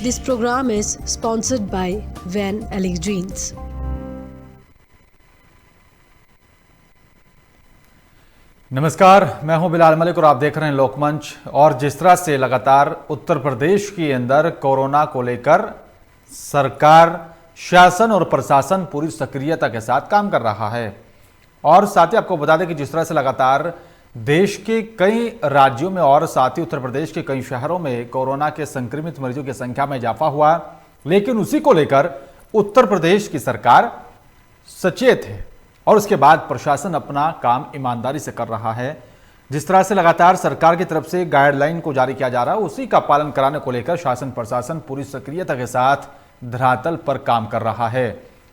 This program is sponsored by Van Alex Jeans. नमस्कार, मैं हूं बिलाल मलिक और आप देख रहे हैं लोकमंच। और जिस तरह से लगातार उत्तर प्रदेश के अंदर कोरोना को लेकर सरकार, शासन और प्रशासन पूरी सक्रियता के साथ काम कर रहा है। और साथ ही आपको बता दें कि जिस तरह से लगातार देश के कई राज्यों में और साथ ही उत्तर प्रदेश के कई शहरों में कोरोना के संक्रमित मरीजों की संख्या में इजाफा हुआ, लेकिन उसी को लेकर उत्तर प्रदेश की सरकार सचेत है और उसके बाद प्रशासन अपना काम ईमानदारी से कर रहा है। जिस तरह से लगातार सरकार की तरफ से गाइडलाइन को जारी किया जा रहा है, उसी का पालन कराने को लेकर शासन प्रशासन पूरी सक्रियता के साथ धरातल पर काम कर रहा है।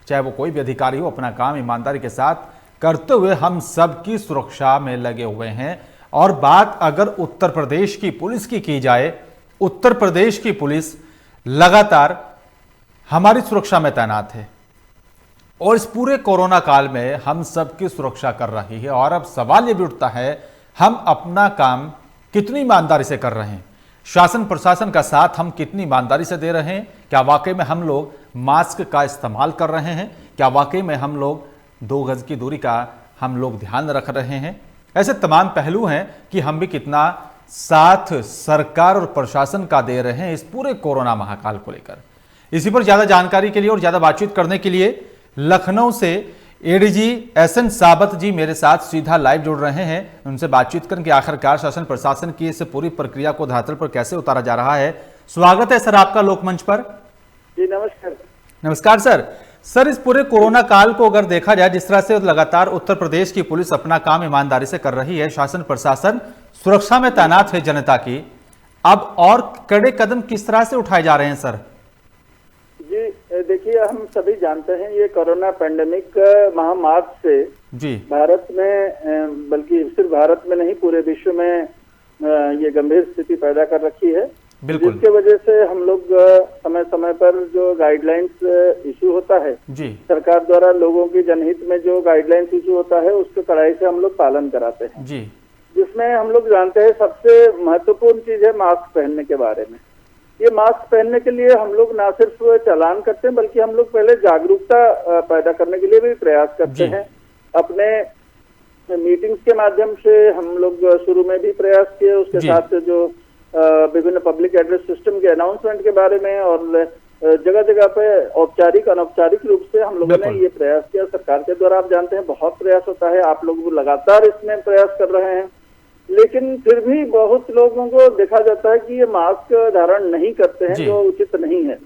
चाहे वो कोई भी अधिकारी हो, अपना काम ईमानदारी के साथ करते हुए हम सबकी सुरक्षा में लगे हुए हैं। और बात अगर उत्तर प्रदेश की पुलिस की जाए, उत्तर प्रदेश की पुलिस लगातार हमारी सुरक्षा में तैनात है और इस पूरे कोरोना काल में हम सबकी सुरक्षा कर रही है। और अब सवाल यह भी उठता है, हम अपना काम कितनी ईमानदारी से कर रहे हैं, शासन प्रशासन का साथ हम कितनी ईमानदारी से दे रहे हैं। क्या वाकई में हम लोग मास्क का इस्तेमाल कर रहे हैं? क्या वाकई में हम लोग 2 गज की दूरी का हम लोग ध्यान रख रहे हैं? ऐसे तमाम पहलू हैं कि हम भी कितना साथ सरकार और प्रशासन का दे रहे हैं इस पूरे कोरोना महाकाल को लेकर। इसी पर ज्यादा जानकारी के लिए और ज्यादा बातचीत करने के लिए लखनऊ से एडीजी एसएन साबत जी मेरे साथ सीधा लाइव जुड़ रहे हैं। उनसे बातचीत करके आखिरकार शासन प्रशासन की इस पूरी प्रक्रिया को धरातल पर कैसे उतारा जा रहा है। स्वागत है सर आपका लोकमंच पर। जी नमस्कार। नमस्कार सर, इस पूरे कोरोना काल को अगर देखा जाए, जिस तरह से लगातार उत्तर प्रदेश की पुलिस अपना काम ईमानदारी से कर रही है, शासन प्रशासन सुरक्षा में तैनात है जनता की, अब और कड़े कदम किस तरह से उठाए जा रहे हैं सर? जी देखिए, हम सभी जानते हैं ये कोरोना पैंडेमिक महामारी से जी भारत में, बल्कि सिर्फ भारत में नहीं पूरे विश्व में ये गंभीर स्थिति पैदा कर रखी है। बिल्कुल। जिसके वजह से हम लोग समय समय पर जो गाइडलाइंस इशू होता है जी, सरकार द्वारा लोगों की जनहित में जो गाइडलाइंस इशू होता है उसके कड़ाई से हम लोग पालन कराते हैं जी, जिसमें हम लोग जानते हैं सबसे महत्वपूर्ण चीज है मास्क पहनने के बारे में। ये मास्क पहनने के लिए हम लोग ना सिर्फ चालान करते हैं बल्कि हम लोग पहले जागरूकता पैदा करने के लिए भी प्रयास करते हैं। अपने मीटिंग्स के माध्यम से हम लोग शुरू में भी प्रयास किए, उसके साथ जो विभिन्न पब्लिक एड्रेस सिस्टम के अनाउंसमेंट के बारे में और जगह जगह पे औपचारिक अनौपचारिक रूप से हम लोगों ने ये प्रयास किया। सरकार के द्वारा आप जानते हैं बहुत प्रयास होता है, आप लोग लगातार इसमें प्रयास कर रहे हैं, लेकिन फिर भी बहुत लोगों को देखा जाता है कि ये मास्क धारण नहीं करते हैं, जो उचित नहीं है,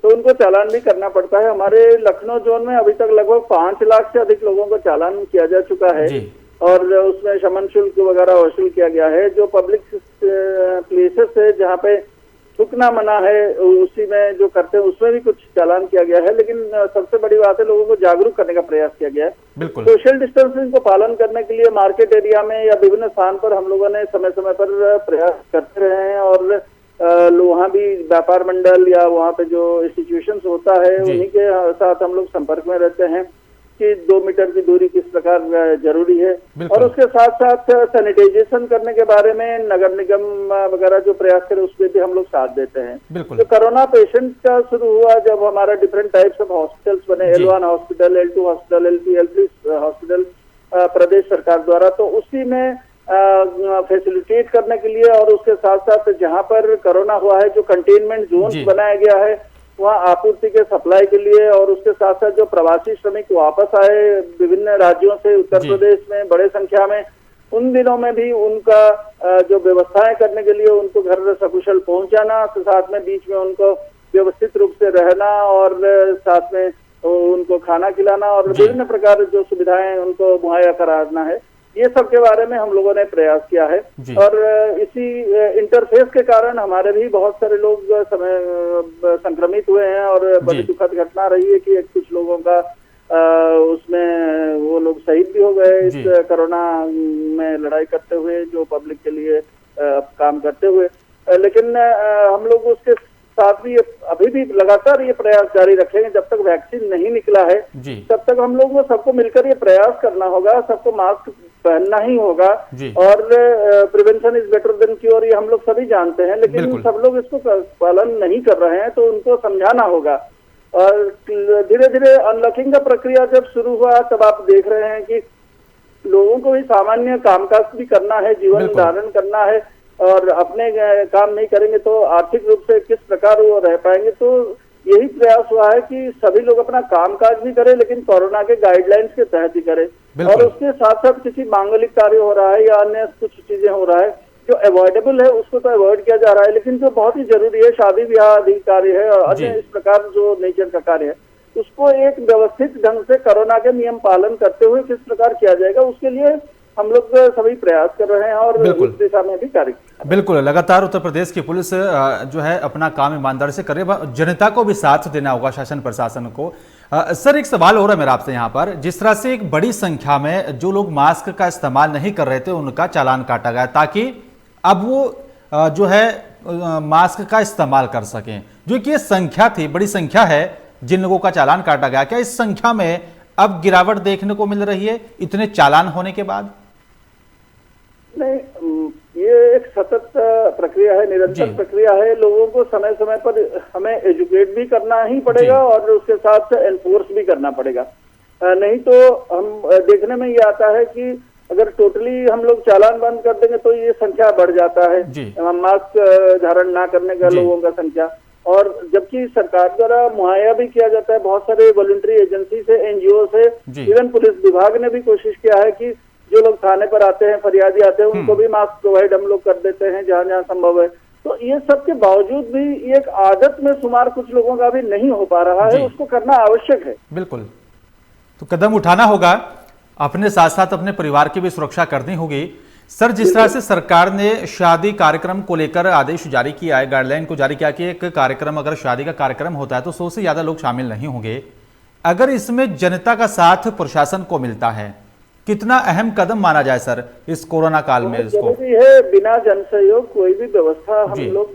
तो उनको चालान भी करना पड़ता है। हमारे लखनऊ जोन में अभी तक लगभग 5 लाख से अधिक लोगों को चालान किया जा चुका है और उसमें शमन शुल्क वगैरह वसूल किया गया है। जो पब्लिक प्लेसेस है जहाँ पे थूकना मना है उसी में जो करते हैं उसमें भी कुछ चालान किया गया है, लेकिन सबसे बड़ी बात है लोगों को जागरूक करने का प्रयास किया गया है। सोशल डिस्टेंसिंग को पालन करने के लिए मार्केट एरिया में या विभिन्न स्थान पर हम लोगों ने समय समय पर प्रयास करते रहे हैं और वहाँ भी व्यापार मंडल या वहाँ पे जो इंस्टीट्यूशंस होता है उन्हीं के साथ हम लोग संपर्क में रहते हैं कि 2 मीटर की दूरी किस प्रकार जरूरी है। और उसके साथ साथ सैनिटाइजेशन करने के बारे में नगर निगम वगैरह जो प्रयास करे उसमें भी हम लोग साथ देते हैं। तो कोरोना पेशेंट का शुरू हुआ जब हमारा डिफरेंट टाइप्स ऑफ हॉस्पिटल्स बने, L1 hospital, L2 hospital, L3, L3 hospital प्रदेश सरकार द्वारा, तो उसी में फैसिलिटेट करने के लिए और उसके साथ साथ जहाँ पर कोरोना हुआ है जो कंटेनमेंट जोन बनाया गया है वहाँ आपूर्ति के सप्लाई के लिए और उसके साथ साथ जो प्रवासी श्रमिक वापस आए विभिन्न राज्यों से उत्तर प्रदेश में बड़े संख्या में, उन दिनों में भी उनका जो व्यवस्थाएं करने के लिए उनको घर सकुशल पहुंचाना, साथ में बीच में उनको व्यवस्थित रूप से रहना और साथ में उनको खाना खिलाना और विभिन्न प्रकार जो सुविधाएं उनको मुहैया कराना है, ये सब के बारे में हम लोगों ने प्रयास किया है। और इसी इंटरफेस के कारण हमारे भी बहुत सारे लोग संक्रमित हुए हैं और बड़ी दुखद घटना रही है कि कुछ लोगों का उसमें वो लोग शहीद भी हो गए इस कोरोना में लड़ाई करते हुए, जो पब्लिक के लिए काम करते हुए। लेकिन हम लोग उसके साथ भी अभी भी लगातार ये प्रयास जारी रखेंगे जब तक वैक्सीन नहीं निकला है, तब तक हम लोग को सबको मिलकर ये प्रयास करना होगा, सबको मास्क पहनना ही होगा। जी। और prevention is better than cure, ये हम लोग सभी जानते हैं, लेकिन बिल्कुल। सब लोग इसको पालन नहीं कर रहे हैं, तो उनको समझाना होगा। और धीरे धीरे अनलॉकिंग का प्रक्रिया जब शुरू हुआ, तब आप देख रहे हैं कि लोगों को भी सामान्य कामकाज भी करना है, जीवन बिल्कुल। धारण करना है, और अपने काम नहीं करेंगे तो आर्थिक रूप से किस प्रकार वो रह पाएंगे। तो यही प्रयास हुआ है कि सभी लोग अपना कामकाज भी करें, लेकिन कोरोना के गाइडलाइंस के तहत ही करें। बिल्कुल। और उसके साथ साथ किसी मांगलिक कार्य हो रहा है या अन्य कुछ चीजें हो रहा है जो अवॉइडेबल है, उसको तो अवॉइड किया जा रहा है, लेकिन जो बहुत ही जरूरी है, शादी ब्याह आदि कार्य है और अन्य इस प्रकार जो नेचर का कार्य है, उसको एक व्यवस्थित ढंग से कोरोना के नियम पालन करते हुए किस प्रकार किया जाएगा, उसके लिए हम लोग सभी प्रयास कर रहे हैं और बिल्कुल। इस दिशा में भी कार्य। बिल्कुल, लगातार उत्तर प्रदेश की पुलिस जो है अपना काम ईमानदारी से कर रही है, जनता को भी साथ देना होगा, शासन प्रशासन को। सर, एक सवाल हो रहा है मेरा आपसे यहाँ पर, जिस तरह से एक बड़ी संख्या में जो लोग मास्क का इस्तेमाल नहीं कर रहे थे उनका चालान काटा गया, ताकि अब वो जो है मास्क का इस्तेमाल कर सकें। जो कि ये संख्या थी, बड़ी संख्या है जिन लोगों का चालान काटा गया, क्या इस संख्या में अब गिरावट देखने को मिल रही है इतने चालान होने के बाद? नहीं, ये एक सतत प्रक्रिया है, निरंतर प्रक्रिया है। लोगों को समय समय पर हमें एजुकेट भी करना ही पड़ेगा और उसके साथ एनफोर्स भी करना पड़ेगा। नहीं तो हम देखने में ये आता है कि अगर टोटली हम लोग चालान बंद कर देंगे तो ये संख्या बढ़ जाता है, मास्क धारण ना करने का लोगों का संख्या। और जबकि सरकार द्वारा मुहैया भी किया जाता है बहुत सारे वॉलंटरी एजेंसी से, एनजीओ से, इवन पुलिस विभाग ने भी कोशिश किया है कि जो लोग थाने पर आते हैं, फरियादी आते हैं, उनको भी मास्क प्रोवाइड हम लोग कर देते हैं जहां जहां संभव है। तो ये सब के बावजूद भी एक आदत में शुमार कुछ लोगों का भी नहीं हो पा रहा है, उसको करना आवश्यक है। बिल्कुल, तो कदम उठाना होगा, अपने साथ साथ अपने परिवार की भी सुरक्षा करनी होगी। सर, जिस तरह से सरकार ने शादी कार्यक्रम को लेकर आदेश जारी किया है, गाइडलाइन को जारी किया कि एक कार्यक्रम, अगर शादी का कार्यक्रम होता है तो 100 से ज्यादा लोग शामिल नहीं होंगे, अगर इसमें जनता का साथ प्रशासन को मिलता है, कितना अहम कदम माना जाए सर इस कोरोना काल में? इसको है, बिना जन सहयोग कोई भी व्यवस्था हम लोग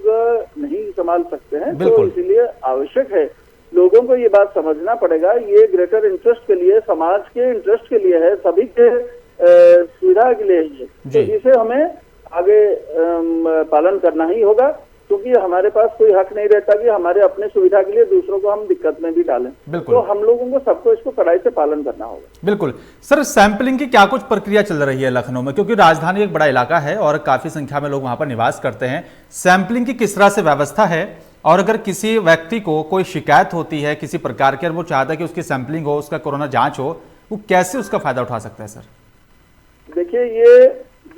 नहीं संभाल सकते हैं, तो इसीलिए आवश्यक है लोगों को ये बात समझना पड़ेगा। ये ग्रेटर इंटरेस्ट के लिए, समाज के इंटरेस्ट के लिए है, सभी के सुविधा के लिए है, तो इसे हमें आगे पालन करना ही होगा, क्योंकि हमारे पास कोई हक नहीं रहता कि हमारे अपने सुविधा के लिए दूसरों को हम दिक्कत में भी डालें। तो हम लोगों को सबको इसको कड़ाई से पालन करना होगा। बिल्कुल। सर, सैंपलिंग की क्या कुछ प्रक्रिया चल रही है लखनऊ में, क्योंकि राजधानी एक बड़ा इलाका है और काफी संख्या में लोग वहां पर निवास करते हैं, सैंपलिंग की किस तरह से व्यवस्था है? और अगर किसी व्यक्ति को कोई शिकायत होती है किसी प्रकार की और वो चाहता है कि उसकी सैंपलिंग हो, उसका कोरोना जांच हो, वो कैसे उसका फायदा उठा सकता है? सर देखिए, ये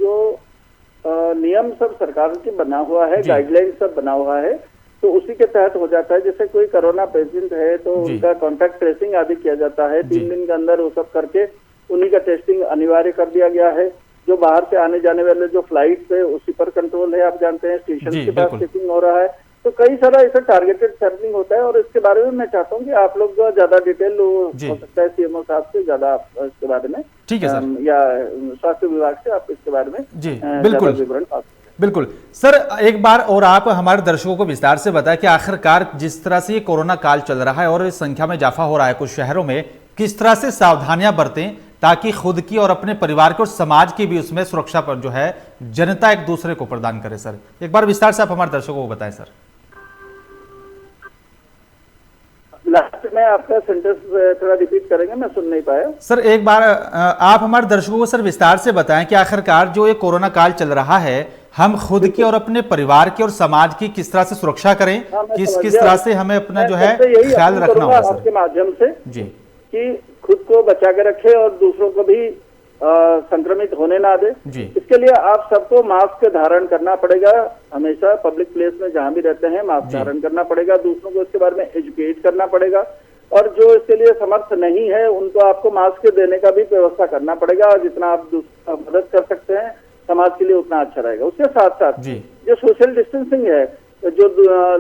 जो नियम सब सरकार की बना हुआ है, गाइडलाइन सब बना हुआ है, तो उसी के तहत हो जाता है। जैसे कोई कोरोना पेशेंट है तो उनका कॉन्टैक्ट ट्रेसिंग आदि किया जाता है, 3 दिन के अंदर वो सब करके उन्हीं का टेस्टिंग अनिवार्य कर दिया गया है। जो बाहर से आने जाने वाले जो फ्लाइट है उसी पर कंट्रोल है, आप जानते हैं, स्टेशन के पास चेकिंग हो रहा है। तो कई सारा ऐसा टारगेटेड सैंपलिंग होता है और इसके बारे में मैं चाहता हूँ कि आप लोग ज्यादा डिटेल हो सकता है सीएमओ साहब से ज्यादा इसके बारे में, ठीक है सर, या स्वास्थ्य विभाग से आप इसके बारे में बिल्कुल विवरण पा सकते हैं। बिल्कुल। सर, एक बार और आप हमारे दर्शकों को विस्तार से बताएं कि आखिरकार जिस तरह से ये कोरोना काल चल रहा है और इस संख्या में इजाफा हो रहा है कुछ शहरों में, किस तरह से सावधानियां बरतें ताकि खुद की और अपने परिवार के और समाज की भी उसमें सुरक्षा पर जो है जनता एक दूसरे को प्रदान करे? सर, एक बार विस्तार से आप हमारे दर्शकों को बताएं। सर, लास्ट में आपका सेंटेंस थोड़ा रिपीट करेंगे, मैं सुन नहीं पाया। सर, एक बार आप हमारे दर्शकों को सर विस्तार से बताएं कि आखिरकार जो ये कोरोना काल चल रहा है, हम खुद की और अपने परिवार की और समाज की किस तरह से सुरक्षा करें, किस तरह से हमें अपना जो है ख्याल रखना होगा सर आपके माध्यम से जी, कि खुद को बचा के रखे और दूसरों को भी संक्रमित होने ना दे। इसके लिए आप सबको मास्क धारण करना पड़ेगा, हमेशा पब्लिक प्लेस में जहां भी रहते हैं मास्क धारण करना पड़ेगा, दूसरों को इसके बारे में एजुकेट करना पड़ेगा, और जो इसके लिए समर्थ नहीं है उनको आपको मास्क देने का भी व्यवस्था करना पड़ेगा, और जितना आप मदद कर सकते हैं समाज के लिए उतना अच्छा रहेगा। उसके साथ साथ जो सोशल डिस्टेंसिंग है, जो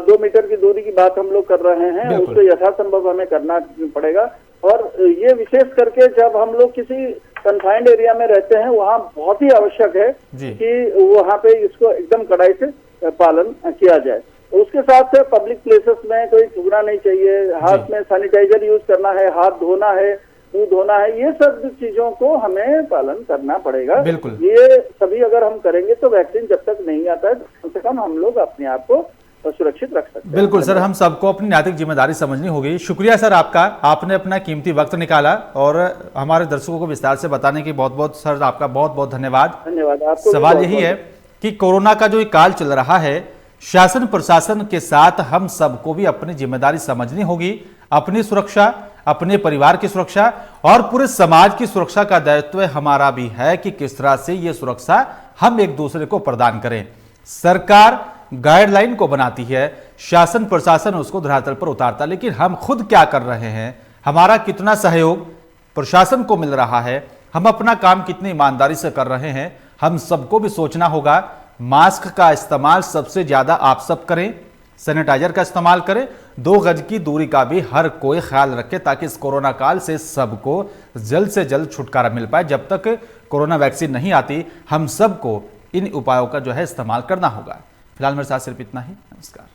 2 मीटर की दूरी की बात हम लोग कर रहे हैं, उसको यथासंभव हमें करना पड़ेगा। और ये विशेष करके जब हम लोग किसी कन्फाइंड एरिया में रहते हैं वहाँ बहुत ही आवश्यक है कि वहाँ पे इसको एकदम कड़ाई से पालन किया जाए। उसके साथ पब्लिक प्लेसेस में कोई थूकना नहीं चाहिए, हाथ में सैनिटाइजर यूज करना है, हाथ धोना है, मुंह धोना है, ये सब चीजों को हमें पालन करना पड़ेगा। बिल्कुल। ये सभी अगर हम करेंगे तो वैक्सीन जब तक नहीं आता है कम से कम हम लोग अपने आप को सुरक्षित रख सकते हैं। बिल्कुल सर, हम सबको अपनी नैतिक जिम्मेदारी समझनी होगी। शुक्रिया सर आपका, आपने अपना कीमती वक्त निकाला और हमारे दर्शकों को विस्तार से बताने की बहुत बहुत सर आपका बहुत बहुत धन्यवाद। धन्यवाद आपको। सवाल यही है कि कोरोना का जो काल चल रहा है, शासन प्रशासन के साथ हम सबको भी अपनी जिम्मेदारी समझनी होगी। अपनी सुरक्षा, अपने परिवार की सुरक्षा और पूरे समाज की सुरक्षा का दायित्व हमारा भी है कि किस तरह से ये सुरक्षा हम एक दूसरे को प्रदान करें। सरकार गाइडलाइन को बनाती है, शासन प्रशासन उसको धरातल पर उतारता, लेकिन हम खुद क्या कर रहे हैं, हमारा कितना सहयोग प्रशासन को मिल रहा है, हम अपना काम कितनी ईमानदारी से कर रहे हैं, हम सबको भी सोचना होगा। मास्क का इस्तेमाल सबसे ज्यादा आप सब करें, सैनिटाइजर का इस्तेमाल करें, 2 गज की दूरी का भी हर कोई ख्याल रखे ताकि इस कोरोना काल से सबको जल्द से जल्द छुटकारा मिल पाए। जब तक कोरोना वैक्सीन नहीं आती, हम सबको इन उपायों का जो है इस्तेमाल करना होगा। फिलहाल मेरे साथ सिर्फ इतना ही। नमस्कार।